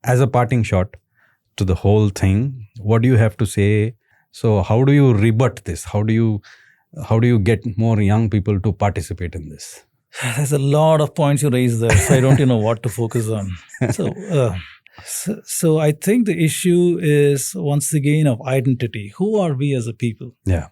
as a parting shot to the whole thing, what do you have to say? So how do you rebut this? How do you get more young people to participate in this? There's a lot of points you raise there, so I don't know what to focus on. So I think the issue is once again of identity. Who are we as a people? Yeah.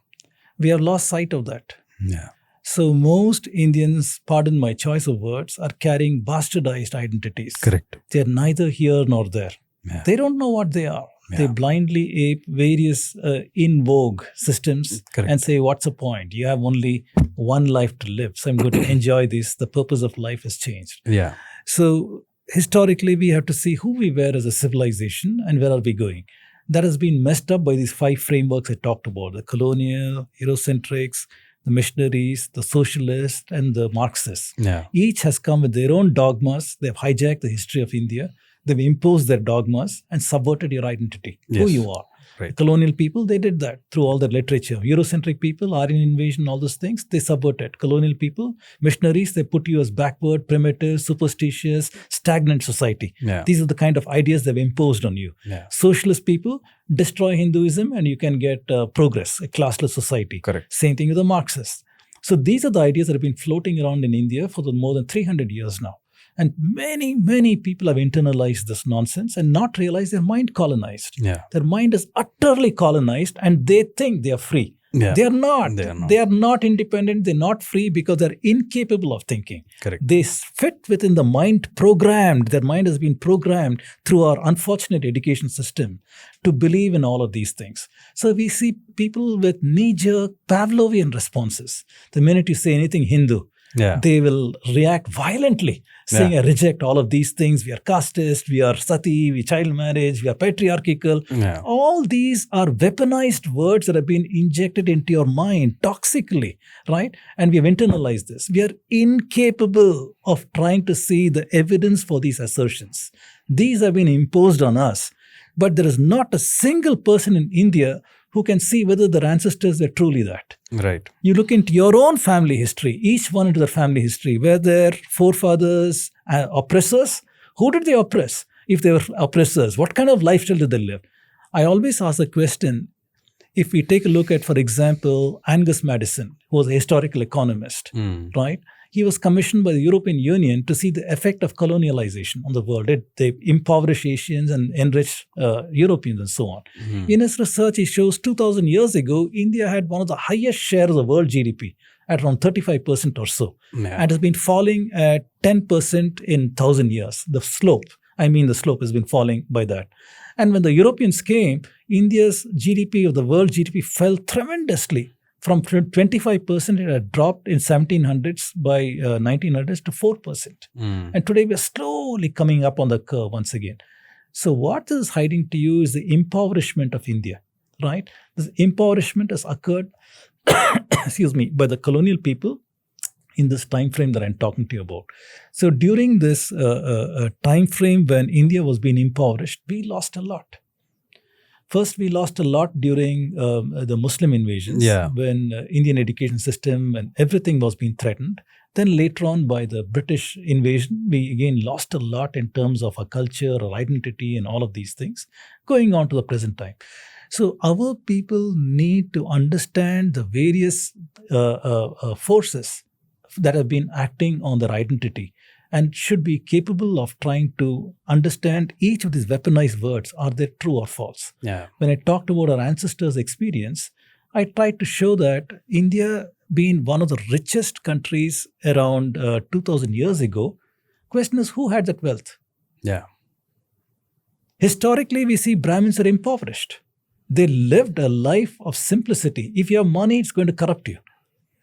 We have lost sight of that. Yeah. So most Indians, pardon my choice of words, are carrying bastardized identities. Correct. They're neither here nor there. Yeah. They don't know what they are. Yeah. They blindly ape various in vogue systems. Correct. And say, what's the point? You have only one life to live. So I'm going to enjoy this. The purpose of life has changed. Yeah. So historically, we have to see who we were as a civilization and where are we going. That has been messed up by these 5 frameworks I talked about: the colonial, Eurocentrics, the missionaries, the socialists, and the Marxists. Yeah. Each has come with their own dogmas. They've hijacked the history of India. They've imposed their dogmas and subverted your identity, who you are. Right. Colonial people, they did that through all their literature. Eurocentric people, Aryan Invasion, all those things, they subverted. Colonial people, missionaries, they put you as backward, primitive, superstitious, stagnant society. Yeah. These are the kind of ideas they've imposed on you. Yeah. Socialist people, destroy Hinduism and you can get progress, a classless society. Correct. Same thing with the Marxists. So these are the ideas that have been floating around in India for more than 300 years now. And many, many people have internalized this nonsense and not realized their mind colonized. Yeah. Their mind is utterly colonized and they think they are free. Yeah. They are not. They are not. They are not independent. They're not free because they're incapable of thinking. Correct. They fit within the mind programmed. Their mind has been programmed through our unfortunate education system to believe in all of these things. So we see people with knee-jerk Pavlovian responses. The minute you say anything Hindu, Yeah. they will react violently, saying, I reject all of these things. We are casteist, we are sati, we child marriage, we are patriarchal. Yeah. All these are weaponized words that have been injected into your mind toxically, right? And we have internalized this. We are incapable of trying to see the evidence for these assertions. These have been imposed on us. But there is not a single person in India who can see whether their ancestors were truly that. Right. You look into your own family history, each one into their family history. Were their forefathers oppressors? Who did they oppress? If they were oppressors, what kind of lifestyle did they live? I always ask the question, if we take a look at, for example, Angus Madison, who was a historical economist, right? He was commissioned by the European Union to see the effect of colonialization on the world. They impoverish Asians and enrich Europeans and so on. In his research, he shows 2,000 years ago, India had one of the highest shares of the world GDP at around 35% or so. Yeah. And has been falling at 10% in 1,000 years. The slope has been falling by that. And when the Europeans came, India's GDP of the world GDP fell tremendously. From 25%, it had dropped in 1700s by 1900s to 4%. And today we are slowly coming up on the curve once again. So what this is hiding to you is the impoverishment of India, right? This impoverishment has occurred, by the colonial people in this time frame that I'm talking to you about. So during this time frame when India was being impoverished, we lost a lot. First, we lost a lot during the Muslim invasions, when Indian education system and everything was being threatened. Then later on, by the British invasion, we again lost a lot in terms of our culture, our identity, and all of these things, going on to the present time. So our people need to understand the various forces that have been acting on their identity, and should be capable of trying to understand each of these weaponized words. Are they true or false? Yeah. When I talked about our ancestors' experience, I tried to show that India, being one of the richest countries around 2,000 years ago, question is who had that wealth? Yeah. Historically, we see Brahmins are impoverished. They lived a life of simplicity. If you have money, it's going to corrupt you.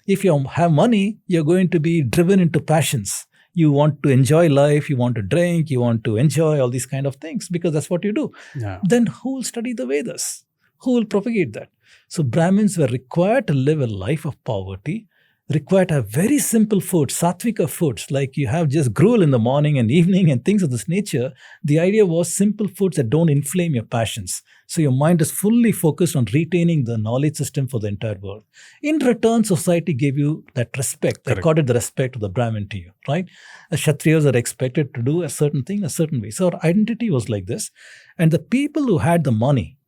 If you have money, you're going to be driven into passions. You want to enjoy life, you want to drink, you want to enjoy all these kind of things because that's what you do. Yeah. Then who will study the Vedas? Who will propagate that? So Brahmins were required to live a life of poverty, required to have very simple foods, sattvika foods, like you have just gruel in the morning and evening and things of this nature. The idea was simple foods that don't inflame your passions. So your mind is fully focused on retaining the knowledge system for the entire world. In return, society gave you that respect, Correct. accorded the respect of the Brahmin to you, right? The Kshatriyas are expected to do a certain thing a certain way. So our identity was like this. And the people who had the money,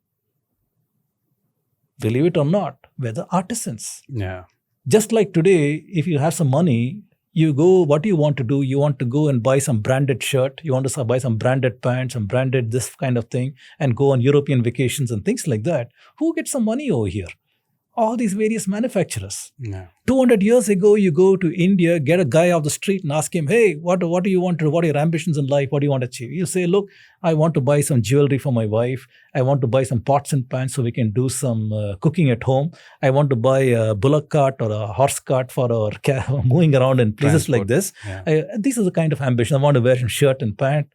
believe it or not, were the artisans. Yeah. Just like today, if you have some money, you go, what do you want to do? You want to go and buy some branded shirt. You want to buy some branded pants, some branded this kind of thing, and go on European vacations and things like that. Who gets some money over here? All these various manufacturers. Yeah. 200 years ago, you go to India, get a guy off the street and ask him, hey, what do you want to do? What are your ambitions in life? What do you want to achieve? You say, look, I want to buy some jewelry for my wife. I want to buy some pots and pans so we can do some cooking at home. I want to buy a bullock cart or a horse cart for our moving around in places like this. Yeah. These are the kind of ambition. I want to wear some shirt and pant.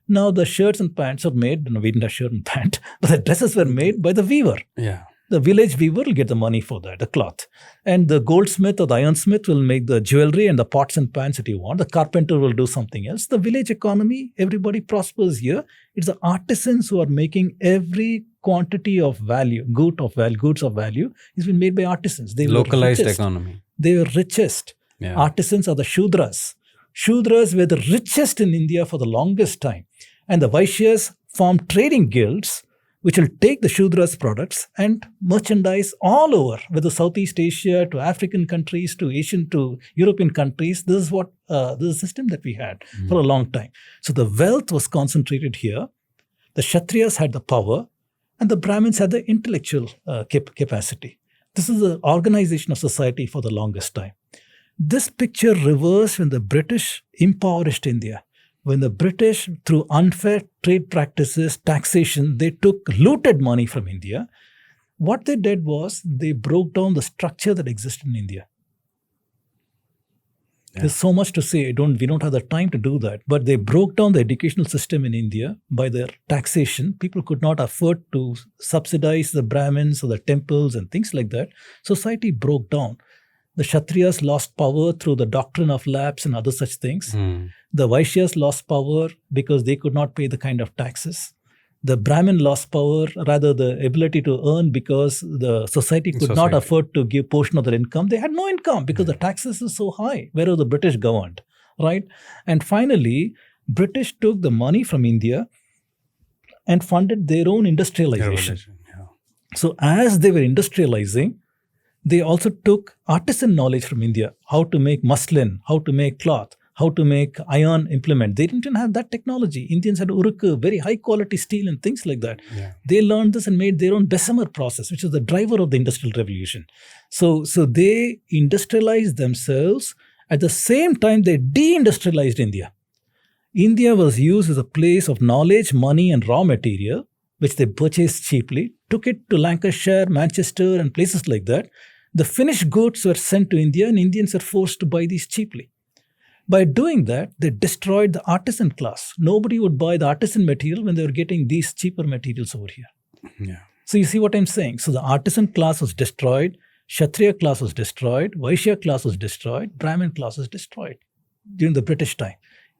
Now the shirts and pants are made, no, we didn't have shirt and pant, but the dresses were made by the weaver. Yeah. The village weaver will get the money for that, the cloth. And the goldsmith or the ironsmith will make the jewelry and the pots and pans that you want. The carpenter will do something else. The village economy, everybody prospers here. It's the artisans who are making every quantity of value, goods of value, is been made by artisans. They Localized were richest. economy. They were richest. Yeah. Artisans are the Shudras. Shudras were the richest in India for the longest time. And the Vaishyas formed trading guilds which will take the Shudras products and merchandise all over, whether Southeast Asia to African countries to Asian to European countries. This is what the system that we had for a long time. So the wealth was concentrated here. The Kshatriyas had the power, and the Brahmins had the intellectual capacity. This is the organization of society for the longest time. This picture reversed when the British impoverished India. When the British, through unfair trade practices, taxation, they looted money from India. What they did was they broke down the structure that existed in India. Yeah. There's so much to say. We don't have the time to do that. But they broke down the educational system in India by their taxation. People could not afford to subsidize the Brahmins or the temples and things like that. Society broke down. The Kshatriyas lost power through the doctrine of lapse and other such things. The Vaishyas lost power because they could not pay the kind of taxes. The Brahmin lost power, rather the ability to earn, because the society could not afford to give portion of their income. They had no income because the taxes are so high, wherever the British governed, right? And finally, British took the money from India and funded their own industrialization. Yeah. So as they were industrializing, they also took artisan knowledge from India, how to make muslin, how to make cloth, how to make iron implement. They didn't even have that technology. Indians had uruk, very high quality steel and things like that. Yeah. They learned this and made their own Bessemer process, which is the driver of the Industrial Revolution. So they industrialized themselves. At the same time, they deindustrialized India. India was used as a place of knowledge, money and raw material, which they purchased cheaply, took it to Lancashire, Manchester and places like that. The finished goods were sent to India and Indians were forced to buy these cheaply. By doing that, they destroyed the artisan class. Nobody would buy the artisan material when they were getting these cheaper materials over here. Yeah. So you see what I'm saying? So the artisan class was destroyed, Kshatriya class was destroyed, Vaishya class was destroyed, Brahmin class was destroyed during the British time.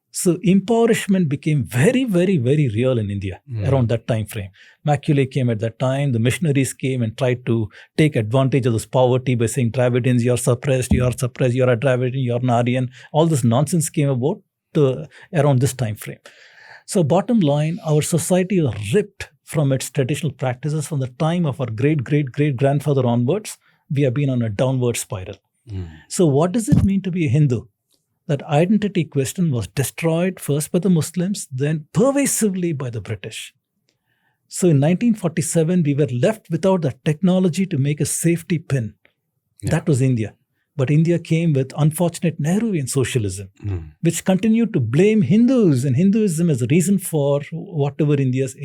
So impoverishment became very, very, very real in India around that time frame. Macaulay came at that time. The missionaries came and tried to take advantage of this poverty by saying, Dravidians, you're suppressed, you're a Dravidian, you're an Aryan. All this nonsense came about around this time frame. So bottom line, our society was ripped from its traditional practices from the time of our great-great-great-grandfather onwards. We have been on a downward spiral. So what does it mean to be a Hindu? That identity question was destroyed first by the Muslims, then pervasively by the British. So in 1947, we were left without the technology to make a safety pin. Yeah. That was India. But India came with unfortunate Nehruvian socialism, which continued to blame Hindus and Hinduism as a reason for whatever India's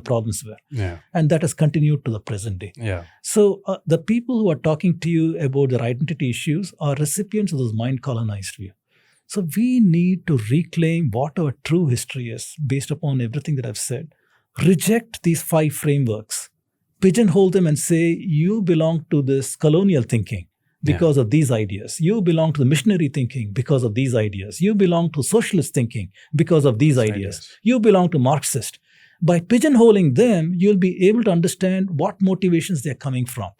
problems were. Yeah. And that has continued to the present day. Yeah. So the people who are talking to you about their identity issues are recipients of this mind-colonized view. So we need to reclaim what our true history is based upon everything that I've said. Reject these 5 frameworks. Pigeonhole them and say, you belong to this colonial thinking. because of these ideas. You belong to the missionary thinking because of these ideas. You belong to socialist thinking because of these ideas. You belong to Marxist. By pigeonholing them, you'll be able to understand what motivations they're coming from.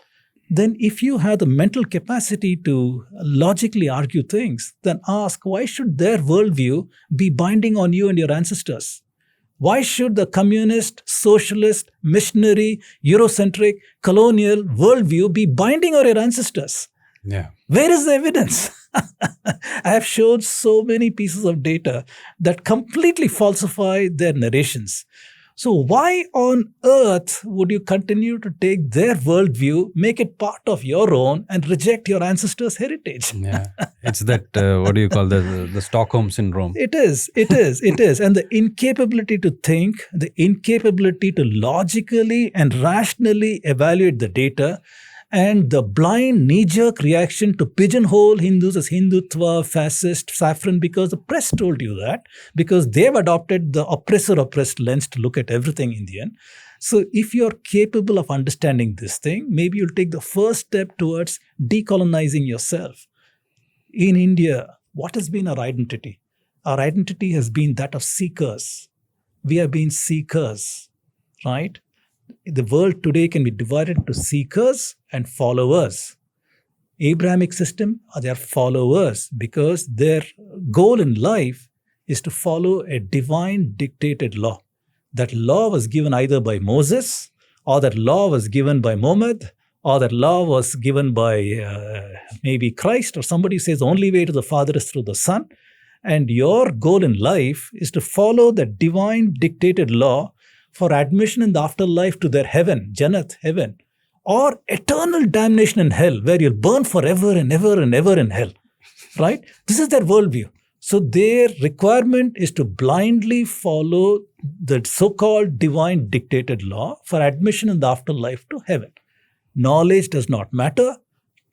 Then if you have the mental capacity to logically argue things, then ask, why should their worldview be binding on you and your ancestors? Why should the communist, socialist, missionary, Eurocentric, colonial worldview be binding on your ancestors? Yeah. Where is the evidence? I have showed so many pieces of data that completely falsify their narrations. So why on earth would you continue to take their worldview, make it part of your own, and reject your ancestors' heritage? Yeah, it's that, what do you call the Stockholm syndrome? It is. And the incapability to think, the incapability to logically and rationally evaluate the data, and the blind knee-jerk reaction to pigeonhole Hindus as Hindutva, fascist, saffron, because the press told you that, because they've adopted the oppressor-oppressed lens to look at everything Indian. So if you're capable of understanding this thing, maybe you'll take the first step towards decolonizing yourself. In India, what has been our identity? Our identity has been that of seekers. We have been seekers, right? The world today can be divided into seekers and followers. Abrahamic system are their followers because their goal in life is to follow a divine dictated law. That law was given either by Moses, or that law was given by Muhammad, or that law was given by maybe Christ, or somebody says the only way to the Father is through the Son. And your goal in life is to follow the divine dictated law for admission in the afterlife to their heaven, Jannat, heaven, or eternal damnation in hell, where you'll burn forever and ever and ever in hell, right? This is their worldview. So their requirement is to blindly follow the so-called divine dictated law for admission in the afterlife to heaven. Knowledge does not matter.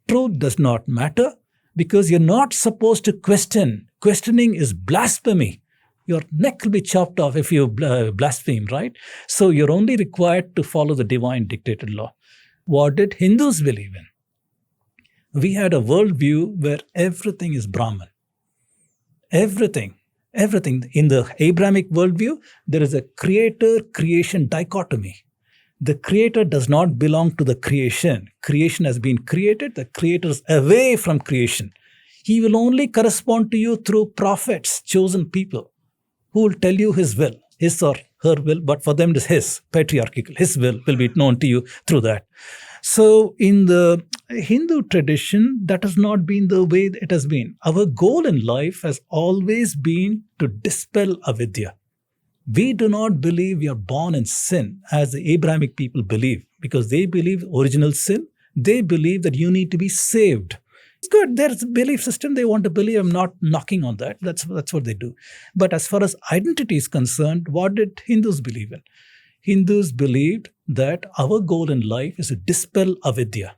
Truth does not matter, because you're not supposed to question. Questioning is blasphemy. Your neck will be chopped off if you blaspheme, right? So you're only required to follow the divine dictated law. What did Hindus believe in? We had a worldview where everything is Brahman. Everything. In the Abrahamic worldview, there is a creator-creation dichotomy. The creator does not belong to the creation. Creation has been created. The creator is away from creation. He will only correspond to you through prophets, chosen people, who will tell you his will, his or her will, but for them it is his, patriarchal. His will be known to you through that. So in the Hindu tradition, that has not been the way it has been. Our goal in life has always been to dispel avidya. We do not believe we are born in sin as the Abrahamic people believe, because they believe original sin. They believe that you need to be saved. It's good. There's a belief system they want to believe. I'm not knocking on that. That's what they do. But as far as identity is concerned, what did Hindus believe in? Hindus believed that our goal in life is to dispel avidya.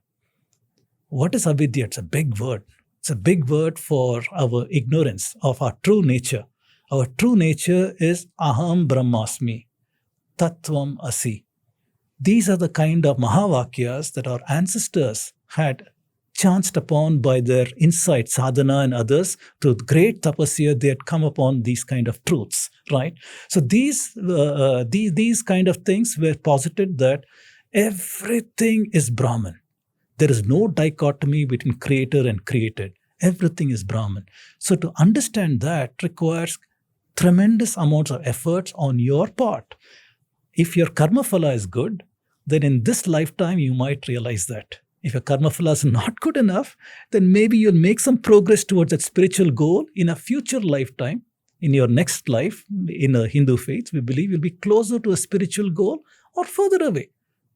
What is avidya? It's a big word. It's a big word for our ignorance of our true nature. Our true nature is aham brahmasmi, tattvam asi. These are the kind of mahavakyas that our ancestors had chanced upon by their insight, sadhana and others. Through great tapasya, they had come upon these kind of truths, right? So these kind of things were posited that everything is Brahman. There is no dichotomy between creator and created. Everything is Brahman. So to understand that requires tremendous amounts of efforts on your part. If your karma phala is good, then in this lifetime you might realize that. If your karma phala is not good enough, then maybe you'll make some progress towards that spiritual goal in a future lifetime. In your next life, in a Hindu faith, we believe you'll be closer to a spiritual goal or further away.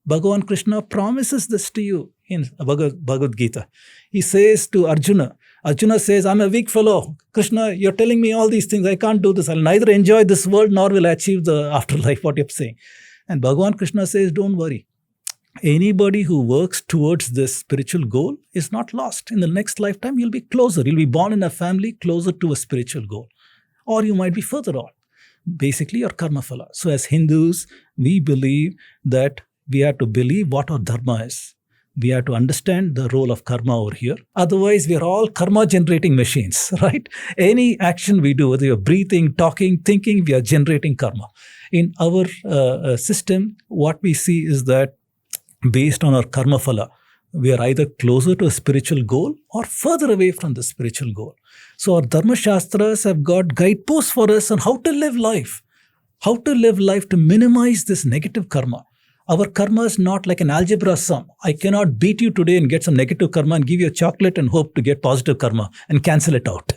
Bhagavan Krishna promises this to you in Bhagavad Gita. He says to Arjuna says, I'm a weak fellow. Krishna, you're telling me all these things. I can't do this. I'll neither enjoy this world nor will I achieve the afterlife, what you're saying. And Bhagavan Krishna says, don't worry. Anybody who works towards this spiritual goal is not lost. In the next lifetime, you'll be closer. You'll be born in a family closer to a spiritual goal. Or you might be further on. Basically, your karma phala. So as Hindus, we believe that we have to believe what our dharma is. We have to understand the role of karma over here. Otherwise, we are all karma generating machines, right? Any action we do, whether you're breathing, talking, thinking, we are generating karma. In our system, what we see is that based on our karma phala, we are either closer to a spiritual goal or further away from the spiritual goal. So our Dharma Shastras have got guideposts for us on how to live life. How to live life to minimize this negative karma. Our karma is not like an algebra sum. I cannot beat you today and get some negative karma and give you a chocolate and hope to get positive karma and cancel it out.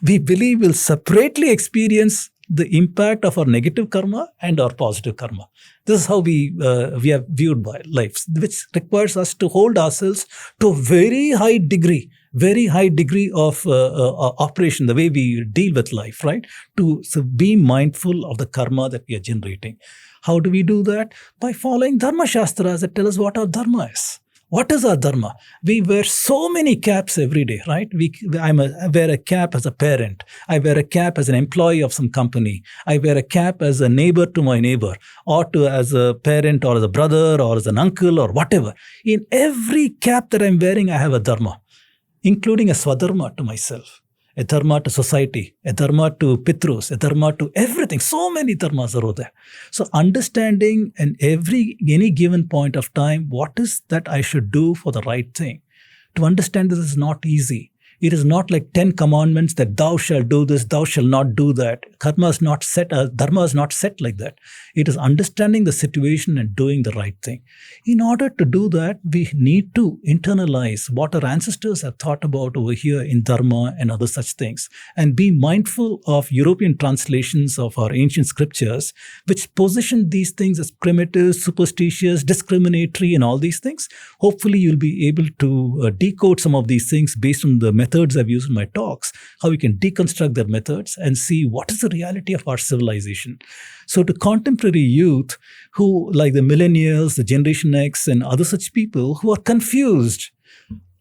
We believe we'll separately experience the impact of our negative karma and our positive karma. This is how we are viewed by life, which requires us to hold ourselves to a very high degree of operation, the way we deal with life, right? So be mindful of the karma that we are generating. How do we do that? By following Dharma Shastras that tell us what our Dharma is. What is our Dharma? We wear so many caps every day, right? I wear a cap as a parent. I wear a cap as an employee of some company. I wear a cap as a neighbor to my neighbor, or as a parent, or as a brother, or as an uncle, or whatever. In every cap that I'm wearing, I have a Dharma, including a Swadharma to myself, a Dharma to society, a Dharma to Pitrus, a Dharma to everything. So many Dharmas are over there. So understanding in any given point of time, what is that I should do for the right thing? To understand this is not easy. It is not like 10 commandments that thou shalt do this, thou shalt not do that. Karma is not set, Dharma is not set like that. It is understanding the situation and doing the right thing. In order to do that, we need to internalize what our ancestors have thought about over here in Dharma and other such things, and be mindful of European translations of our ancient scriptures, which position these things as primitive, superstitious, discriminatory, and all these things. Hopefully, you'll be able to decode some of these things based on the methods I've used in my talks, how we can deconstruct their methods and see what is the reality of our civilization. So to contemporary youth who, like the millennials, the Generation X, and other such people who are confused,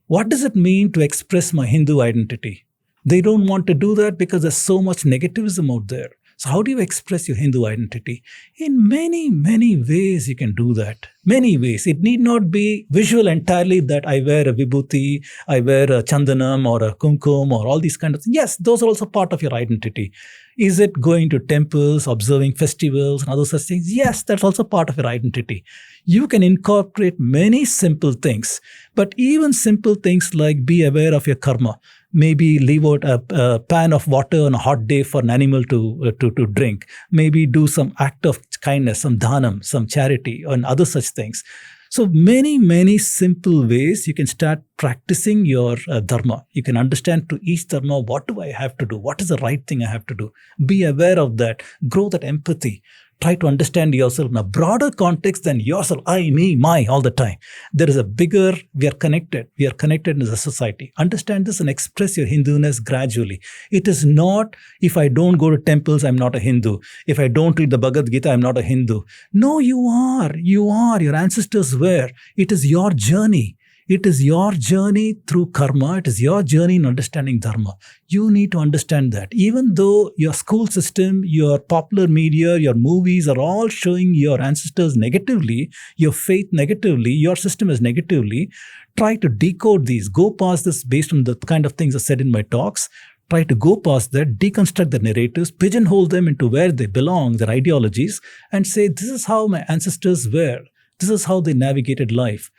what does it mean to express my Hindu identity? They don't want to do that because there's so much negativism out there. So how do you express your Hindu identity? In many, many ways you can do that. Many ways. It need not be visual entirely, that I wear a vibhuti, I wear a chandanam or a kumkum or all these kind of things. Yes, those are also part of your identity. Is it going to temples, observing festivals and other such things? Yes, that's also part of your identity. You can incorporate many simple things, but even simple things like be aware of your karma. Maybe leave out a pan of water on a hot day for an animal to drink. Maybe do some act of kindness, some dhanam, some charity, and other such things. So many, many simple ways you can start practicing your dharma. You can understand to each dharma, what do I have to do? What is the right thing I have to do? Be aware of that. Grow that empathy. Try to understand yourself in a broader context than yourself. I, me, my, all the time. There is a bigger, we are connected. We are connected as a society. Understand this and express your Hinduness gradually. It is not, if I don't go to temples, I'm not a Hindu. If I don't read the Bhagavad Gita, I'm not a Hindu. No, you are. You are. Your ancestors were. It is your journey. It is your journey through karma. It is your journey in understanding dharma. You need to understand that. Even though your school system, your popular media, your movies are all showing your ancestors negatively, your faith negatively, your system is negatively, try to decode these. Go past this based on the kind of things I said in my talks. Try to go past that, deconstruct the narratives, pigeonhole them into where they belong, their ideologies, and say, this is how my ancestors were. This is how they navigated life.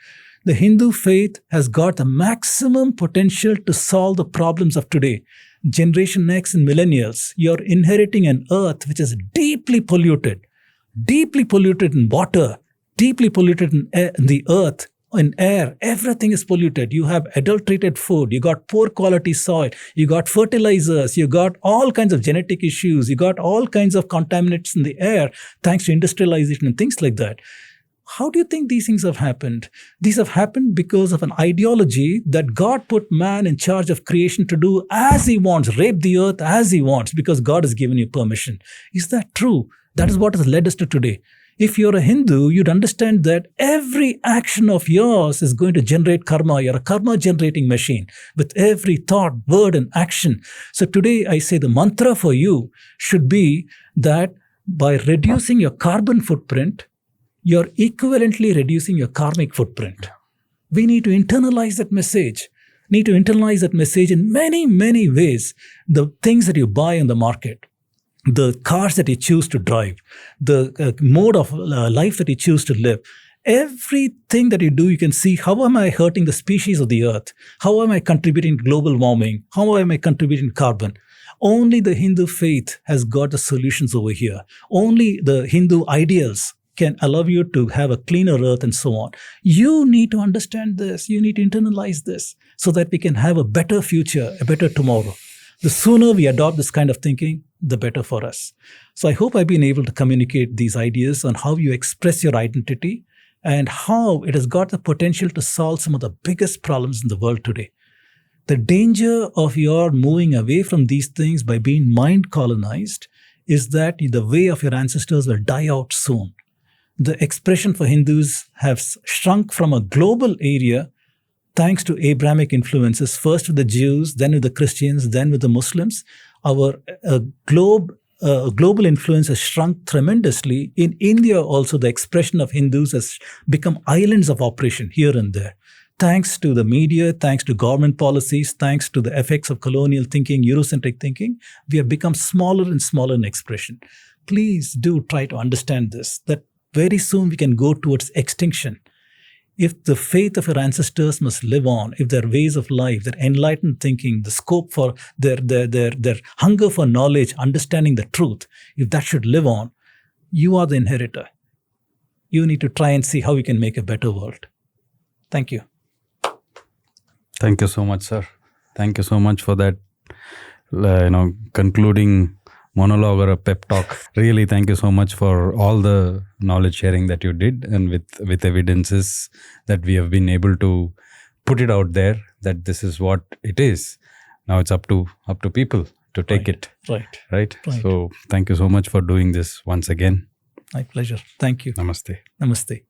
The Hindu faith has got the maximum potential to solve the problems of today. Generation X and millennials, you're inheriting an earth which is deeply polluted in water, deeply polluted in the earth, in air. Everything is polluted. You have adulterated food. You got poor quality soil. You got fertilizers. You got all kinds of genetic issues. You got all kinds of contaminants in the air thanks to industrialization and things like that. How do you think these things have happened? These have happened because of an ideology that God put man in charge of creation to do as he wants, rape the earth as he wants, because God has given you permission. Is that true? That is what has led us to today. If you're a Hindu, you'd understand that every action of yours is going to generate karma. You're a karma generating machine with every thought, word, and action. So today I say the mantra for you should be that by reducing your carbon footprint, you're equivalently reducing your karmic footprint. We need to internalize that message. In many, many ways. The things that you buy in the market, the cars that you choose to drive, the mode of life that you choose to live, everything that you do, you can see, how am I hurting the species of the earth? How am I contributing to global warming? How am I contributing to carbon? Only the Hindu faith has got the solutions over here. Only the Hindu ideals can allow you to have a cleaner earth and so on. You need to understand this. You need to internalize this so that we can have a better future, a better tomorrow. The sooner we adopt this kind of thinking, the better for us. So I hope I've been able to communicate these ideas on how you express your identity and how it has got the potential to solve some of the biggest problems in the world today. The danger of your moving away from these things by being mind colonized is that the way of your ancestors will die out soon. The expression for Hindus has shrunk from a global area thanks to Abrahamic influences, first with the Jews, then with the Christians, then with the Muslims. Our global influence has shrunk tremendously. In India also, the expression of Hindus has become islands of operation here and there. Thanks to the media, thanks to government policies, thanks to the effects of colonial thinking, Eurocentric thinking, we have become smaller and smaller in expression. Please do try to understand this, that very soon we can go towards extinction. If the faith of your ancestors must live on, if their ways of life, their enlightened thinking, the scope for their hunger for knowledge, understanding the truth, if that should live on, you are the inheritor. You need to try and see how we can make a better world. Thank you. Thank you so much, sir. Thank you so much for that, concluding monologue or a pep talk. Really, thank you so much for all the knowledge sharing that you did, and with evidences that we have been able to put it out there that this is what it is. Now it's up to people to take it. Right. So thank you so much for doing this once again. My pleasure. Thank you. Namaste. Namaste.